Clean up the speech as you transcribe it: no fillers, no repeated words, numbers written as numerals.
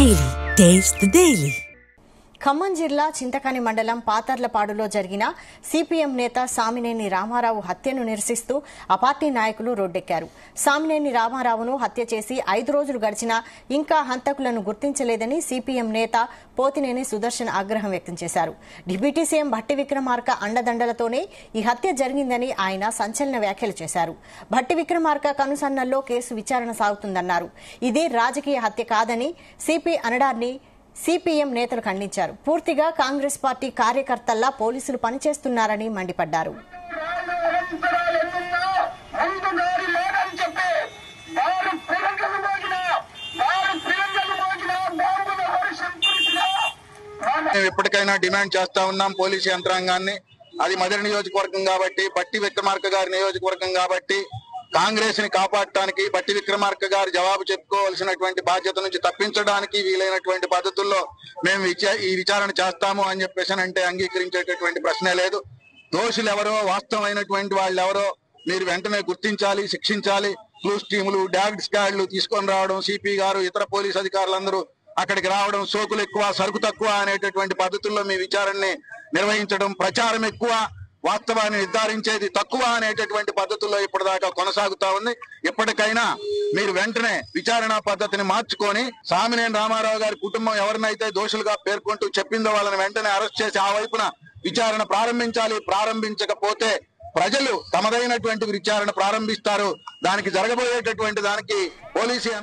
Daily. Taste the Daily. Khammam జిల్లా చింతకాని మండలం పాతర్లపాడులో జరిగిన సిపిఎం నేత సామినేని రామారావు హత్యను నిరసిస్తూ ఆ పార్టీ నాయకులు రోడ్డెక్కారు. సామినేని రామారావును హత్య చేసి 5 రోజులు గడిచినా ఇంకా హంతకులను గుర్తించలేదని సిపిఎం నేత పోతినేని సుదర్శన్ ఆగ్రహం వ్యక్తం చేశారు. డిప్యూటీ సీఎం భట్టి విక్రమార్క అండదండలతోనే ఈ హత్య జరిగిందని ఆయన సంచలన వ్యాఖ్యలు చేశారు. భట్టి విక్రమార్క కనుసన్నల్లో కేసు విచారణ సాగుతుందన్నారు. ఇది రాజకీయ హత్య కాదని సిపి అనడాన్ని సిపిఎం నేతలు ఖండించారు. పూర్తిగా కాంగ్రెస్ పార్టీ కార్యకర్తల్లా పోలీసులు పనిచేస్తున్నారని మండిపడ్డారు. ఎప్పటికైనా డిమాండ్ చేస్తా ఉన్నాం పోలీసు యంత్రాంగాన్ని. అది మదర్ నియోజకవర్గం కాబట్టి, బట్టి విక్రమార్క గారి నియోజకవర్గం కాబట్టి కాంగ్రెస్ ని కాపాడటానికి బట్టి విక్రమార్క గారు జవాబు చెప్పుకోవాల్సినటువంటి బాధ్యత నుంచి తప్పించడానికి వీలైనటువంటి పద్ధతుల్లో మేము ఈ విచారణ చేస్తాము అని చెప్పేసి అంటే అంగీకరించేటటువంటి ప్రశ్నే లేదు. దోషులు ఎవరో, వాస్తవమైనటువంటి వాళ్ళు ఎవరో మీరు వెంటనే గుర్తించాలి, శిక్షించాలి. క్లూస్ టీములు, డాగ్ స్క్వాడ్లు తీసుకొని రావడం, సిపి గారు, ఇతర పోలీసు అధికారులందరూ అక్కడికి రావడం, సోకులు ఎక్కువ సరుకు తక్కువ అనేటటువంటి పద్ధతుల్లో మీ విచారణని నిర్వహించడం, ప్రచారం ఎక్కువ వాస్తవాన్ని నిర్ధారించేది తక్కువ అనేటటువంటి పద్ధతుల్లో ఇప్పటిదాకా కొనసాగుతా ఉంది. ఇప్పటికైనా మీరు వెంటనే విచారణ పద్ధతిని మార్చుకొని సామినేని రామారావు గారి కుటుంబం ఎవరినైతే దోషులుగా పేర్కొంటూ చెప్పిందో వాళ్ళని వెంటనే అరెస్ట్ చేసి ఆ వైపున విచారణ ప్రారంభించాలి. ప్రారంభించకపోతే ప్రజలు తమదైనటువంటి విచారణ ప్రారంభిస్తారు. దానికి జరగబోయేటటువంటి దానికి పోలీసు